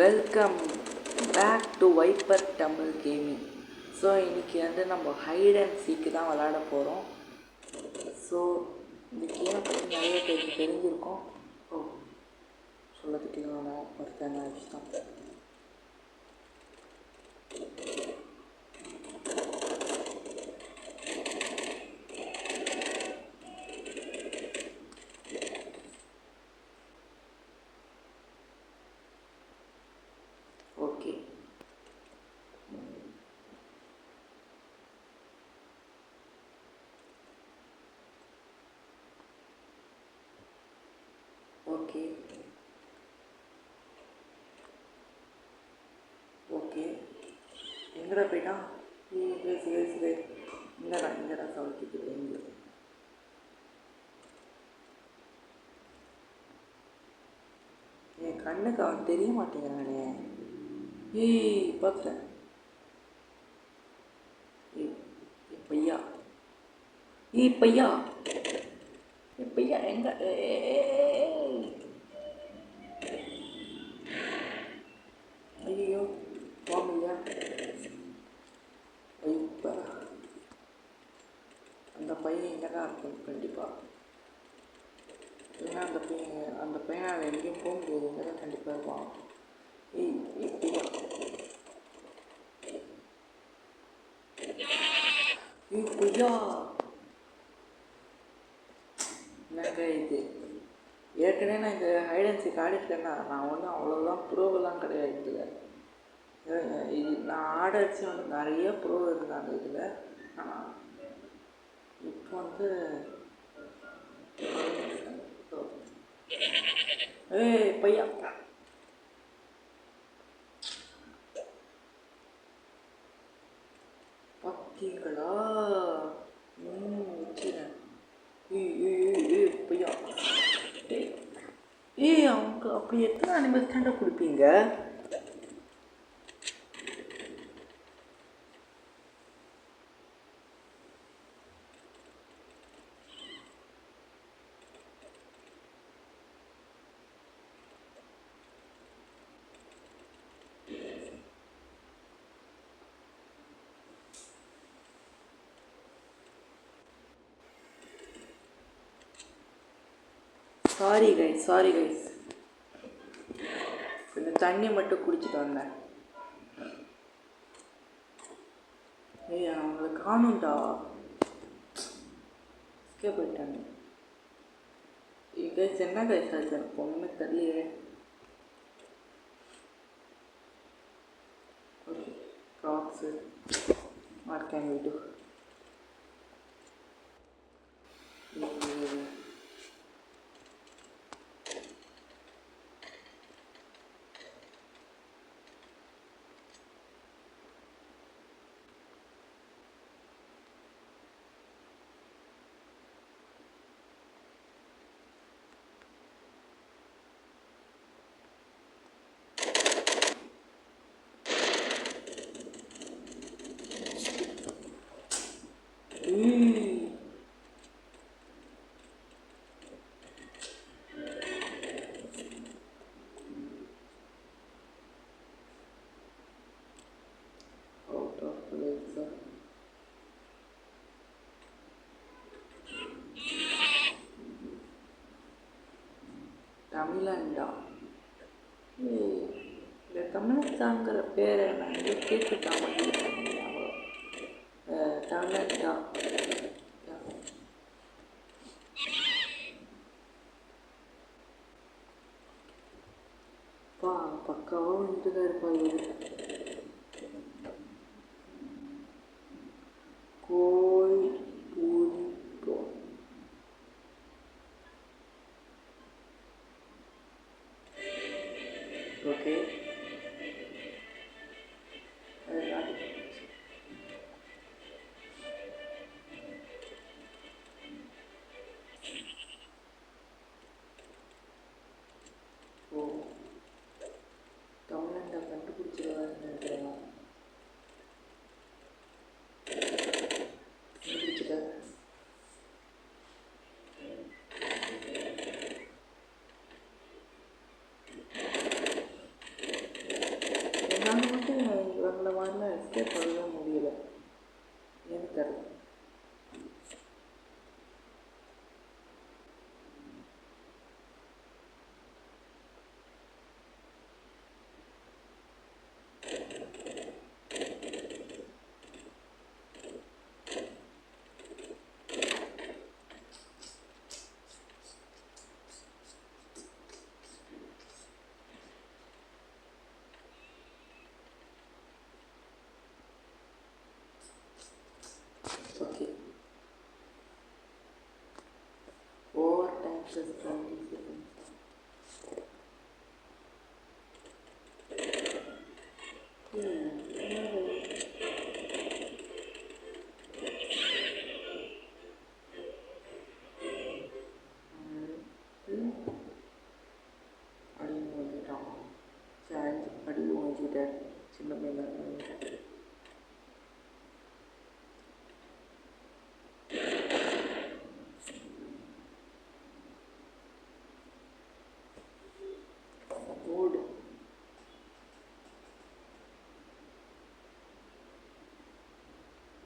Welcome back to Viper Tamil gaming. So இன்றைக்கி வந்து நம்ம ஹைட் அண்ட் சீக்கு தான் விளாட போகிறோம். ஸோ இந்த கேமை பற்றி நிறைய பேருக்கு தெரிஞ்சிருக்கோம். சொல்லதுக்கு ஒருத்தன் தான். Okay, okay, okay. எங்கடா போயிட்டா? இங்கடா சவுத்துக்கு எங்கே? என் கண்ணுக்கு அவன் தெரிய மாட்டேங்கிறானே. பார்த்தேன். பையா பையா எங்க? ஐயோ வாமையா ஐப்பா, அந்த பையன் இங்கே தான் இருக்கும் கண்டிப்பாக. ஏன்னா அந்த பையன் அவன் எங்கேயும் போக முடியாது, இங்கே தான் கண்டிப்பாக இருப்பான். பையா என்னங்க இது? ஏற்கனவே நான் இந்த ஹைட் அண்ட் சீக் ஆடிட்டேன்னா நான் ஒன்றும் அவ்வளோதான் ப்ரோவெல்லாம் கிடையாது இதில். இது நான் ஆடடிச்சு வந்து நிறைய ப்ரோ இருந்தாங்க இதில். ஆனால் இப்போ வந்து பையா பார்த்தீங்களா? வச்சுறேன். பையா அவங்க அப்படி எத்தனை அனிமல் தாண்டா கொடுப்பீங்க? சாரி கைஸ், கொஞ்சம் தண்ணி மட்டும் குடிச்சிட்டு வந்தேன். அவங்களை காணும்டா, போயிட்டாங்க. கைஸ் என்ன கைஸ் ஆச்சு? எனக்கு ஒன்றுமே தெரியலையே. ஓகே, ப்ராக்ஸு வாட் கேன் வி டு? தமிழண்டா, இந்த தமிழத்தாங்கிற பேரை நான் எங்கே கேட்டுட்டாம தமிழண்டா. பக்காவாக வந்துட்டு தான் இருப்பாங்க. கோழி பூரி ஓகே. தமிழண்டா கண்டுபிடிச்சிருக்காங்க. 20 seconds. அடி முடிஞ்சிட்டான். சரி அடி முடிஞ்சிட்டேன். சின்ன பையன் ஓடு.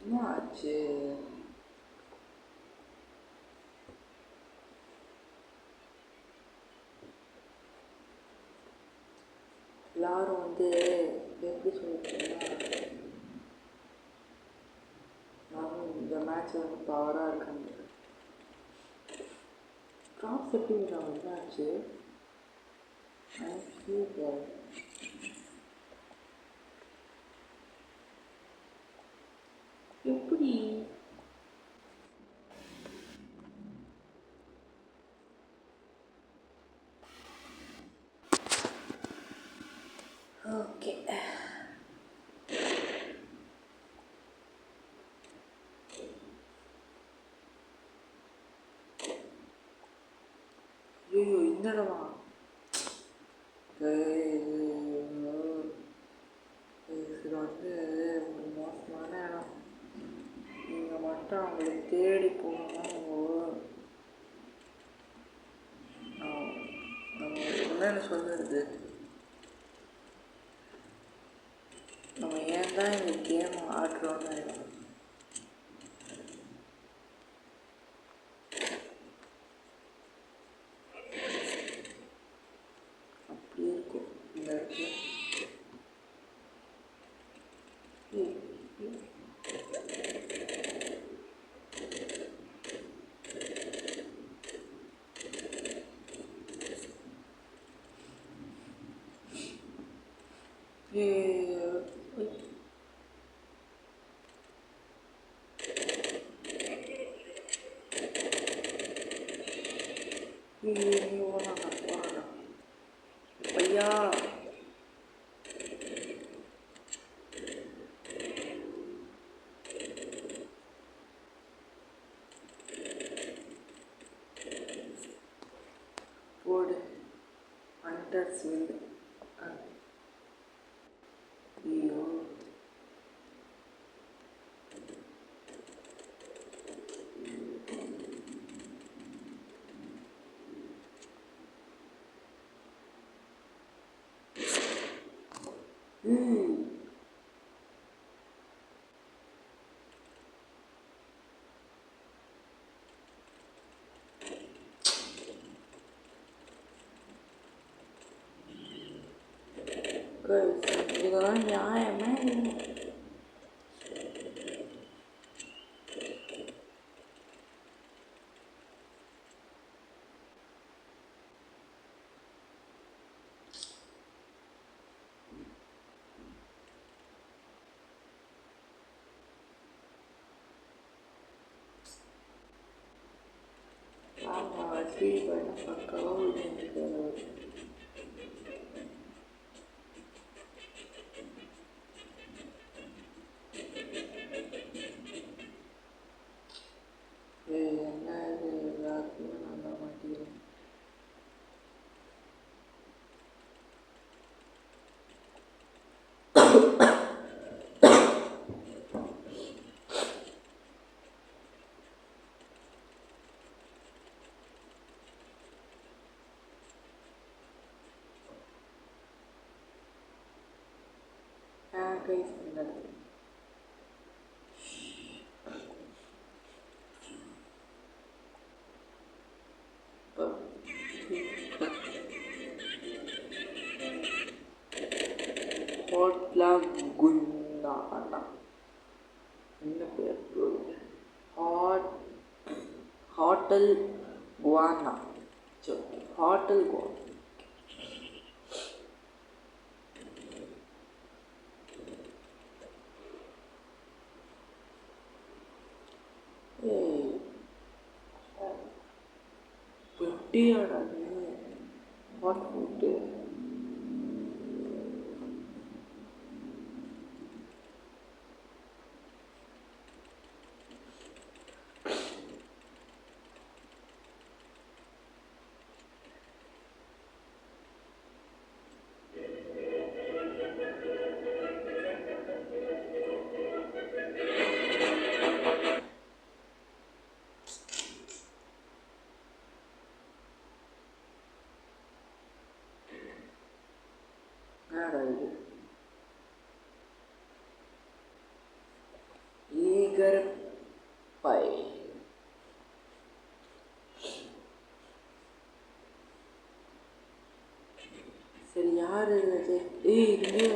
என்ன ஆச்சு? எல்லாரும் எப்படி சொல்லிட்டீங்கன்னா நானும் இந்த மேட்ச் பவராக இருக்காங்க. ட்ராப் எப்படி நான் என்ன ஆச்சு? எப்படி ஓகே ஐயோ இந்த இடமா இது ஒரு மோசமான இடம். நீங்கள் மட்டும் அவங்களை தேடி போகணும். நம்ம என்னென்னு சொல்லுறது, நம்ம ஏன் தான் இந்த கேம் ஆடுறோன்னு ஆயிடும். அப்படி இருக்கும் இந்த இடத்துல. ஐயா போடு ஹண்டர்ஸ் வின். ஐயோ இதெல்லாம் நியாயமே இல்லை. ஃப்ரீ ஃபயர் பக்காவாக விளையாண்டுருக்காரு. என்ன இது எல்லாருக்குமே நான் தான் மாட்டேங்கிறேன். கைஸ் பண்ணது ஹோட்லா குன்னா அண்ணா என்ன பேர் ஹோட்டல் குவானா. சரி ஹோட்டல் குவானா. குட்டியாடா நீ வாட் ஃபுட்டு என்னடா இது ஈகர் பை சரி யார் இது இங்கே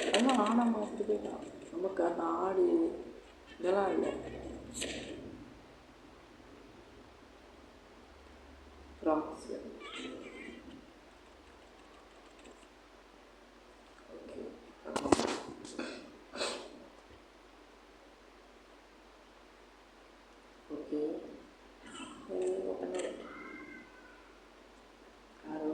அதெல்லாம் ஆனை மாதிரி தான் நமக்கு அந்த ஆடு இதெல்லாம் இல்லை ஃப்ராக்ஸ் ஓகே ஓகே ஆரோ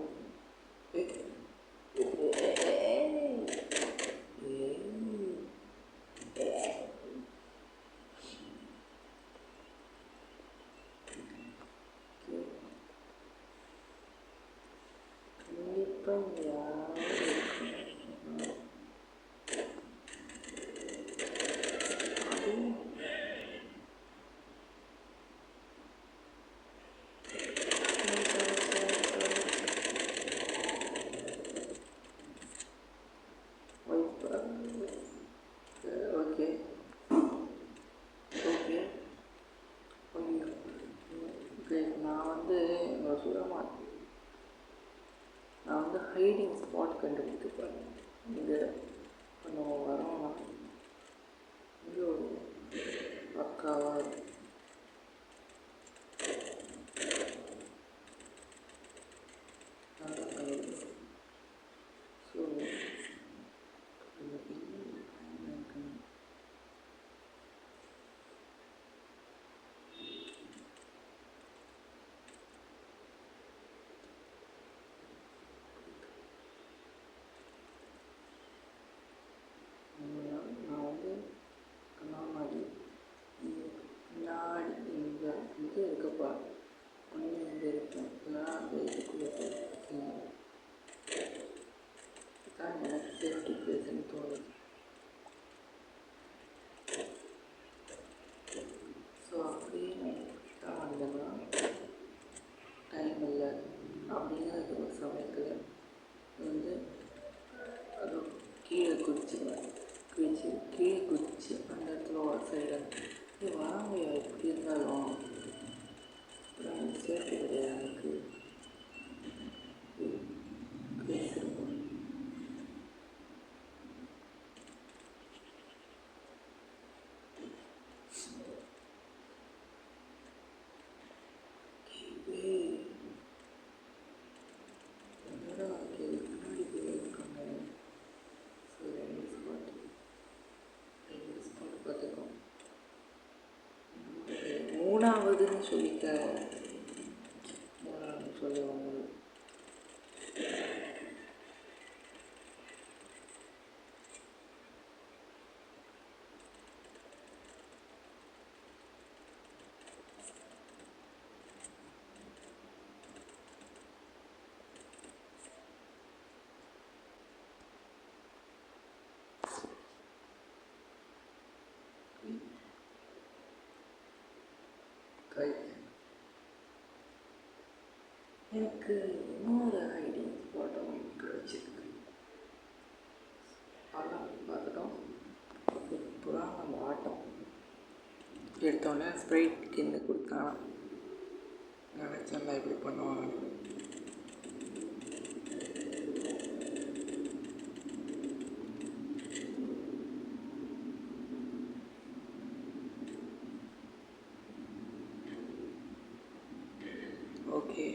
ஓகே ஓகே ஓகே நான் வந்து சுரமாக நான் வந்து ஹைடிங் ஸ்பாட் கண்டுபிடிச்சிருப்பேன் இங்கே நம்ம வரோம்னா இங்கே ஒரு பக்காவாக இருக்கும் ஸோ நான் வந்து கண்ணாடி பின்னாடி இங்கே இது இருக்கப்பா ஒன்று இங்கே இருக்கும் இல்லைனா அந்த இதுக்குள்ளே தான் எனக்கு சேஃப்டி பிளேஸ்ன்னு தோணுது ஸோ அப்படியே தான் வந்தேன்னா டைம் இல்லை அப்படிங்கிற ஒரு சமயத்தில் வந்து அது கீழே குதிச்சுவேன் கீழே குதிச்சு அந்த இடத்துல ஒரு சைடு வாங்கயா எப்படி இருந்தாலும் சேஃப்டி கிடையாது எனக்கு பேசிருக்கோம் மூணாவதுன்னு சொல்லிக்க சொல்லுவாங்க எனக்கு இன்னொரு ஹைடிங் ஸ்பாட்டும் கிடச்சிருக்கு அதான் பார்த்துட்டோம் சூப்பராக நம்ம ஆட்டம் எடுத்தோடனே ஸ்ப்ரைட் கிண்ணு கொடுத்தானா நினச்சேன் இப்படி பண்ணுவாங்க ஓகே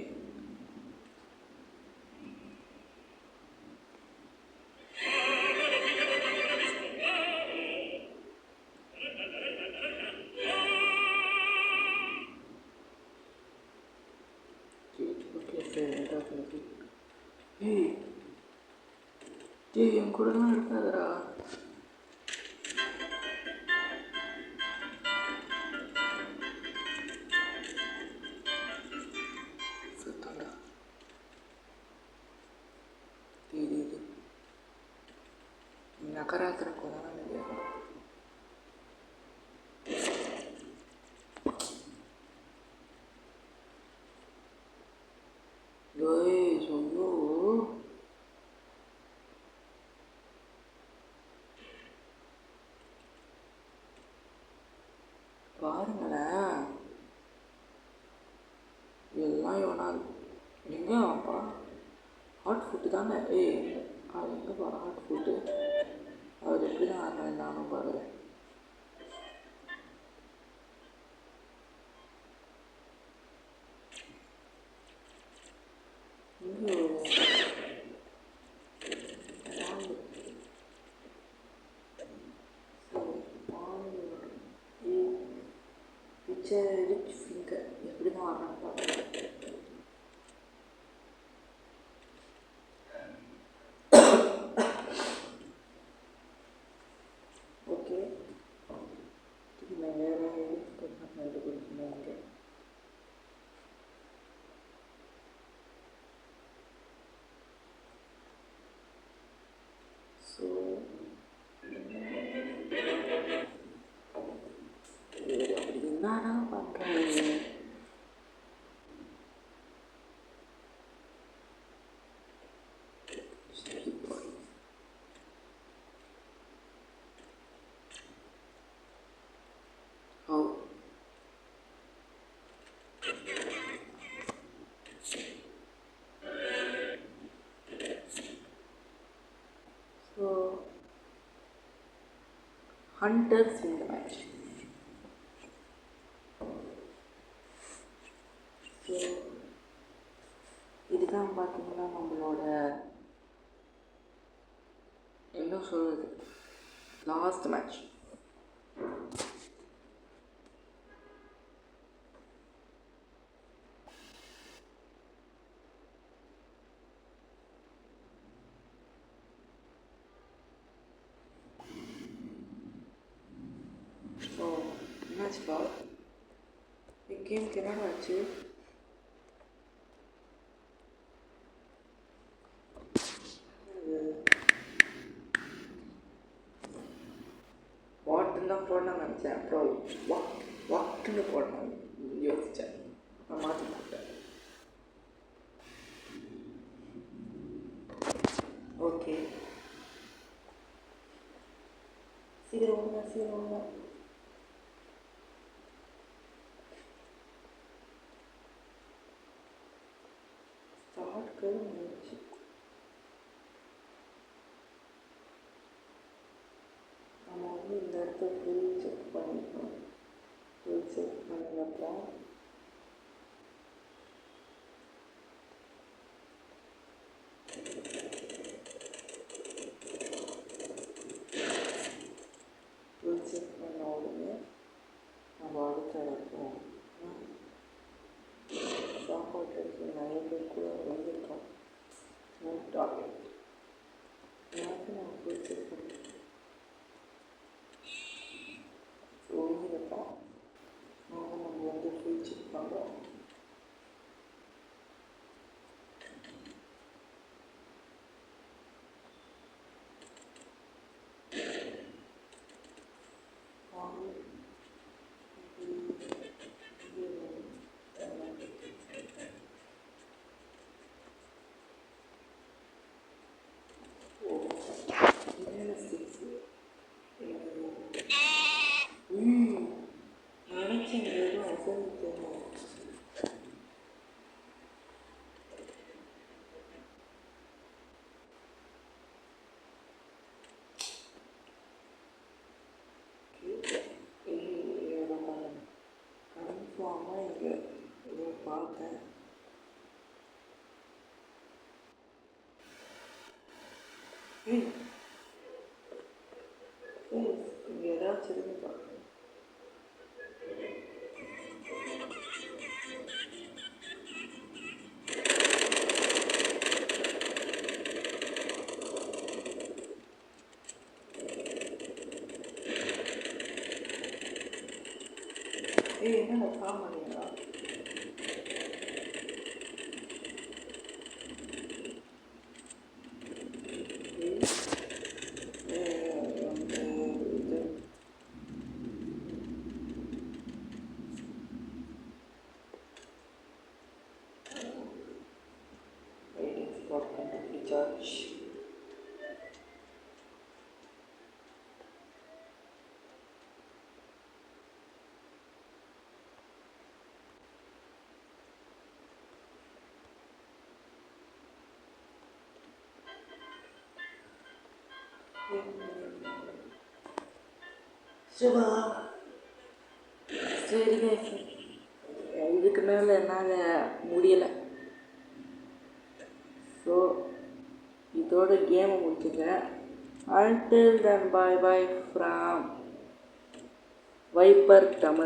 ஏய் என் கூடலாம் இருக்காதடா. சுத்தம்டா. இது நகராத்திர கொதான் நினைக்கிறேன். ஐயோ பாருங்களேன், எல்லாம் இவனால் எங்கே வாப்பா ஹாட் ஃபுட்டு தானே. அது எங்கேப்பா ஹாட் ஃபுட்டு? அவர் எப்படி தான் ஆடுறேன் நானும் பார்க்குறேன். இங்கே ரிச் ஃபிங்கர் எப்படி தான் ஆடுறான்னு பார்க்குறேன். ஓகே, நான் வேறு பண்ணிட்டு கொடுக்கணும். ஓகே, ஸோ அப்படி என்னடா பண்ணுறாங்க? So hunters win the match. So இதுதான் பார்த்தீங்கன்னா நம்மளோட என்ன சொல்கிறது லாஸ்ட் மேட்ச். ஸோ என்னாச்சுப்பா கேமுக்கு என்னடா ஆச்சு? வாட்டுன்னு தான் போடணும்னு நினச்சேன், அப்புறம் வாட்டுன்னு போடணும் யோசித்தேன், நான் மாற்றி போட்டேன். ஓகே, சீக்கிரம் ஸ்டார்ட் கழிச்சு. நம்ம வந்து இந்த இடத்த ஃபுல் செக் பண்ணிக்கணும். ஃபுல் செக் பண்ணதுக்கப்புறம் ஃபுல் செக் பண்ண உடனே நம்ம அடுத்த இடத்துவோம். சாப்பாட்டு நிறைய பேர் கூட வந்துருக்கோம். டார்கெட் எல்லாத்தையும் நம்ம ஃபுல் செக் பண்ணிட்டோம். ஒழுங்குதான் நம்ம வந்து ஃபுல் செக் பண்ணுறோம். நினச்சேன் எதுவும் அசைத்து கன்ஃபார்மாக இங்கே ஏதோ பார்த்தேன். இங்கே ஏதாச்சும் இருந்து பார்க்கணும். ஏய் என்னடா கால் பண்ணிங்களா recharge. சிவா சரி இதுக்கு மேலே என்னால் முடியலை. ஸோ இதோட கேமை முடிச்சுக்கிறேன். Until then, bye bye from Viper Tamil.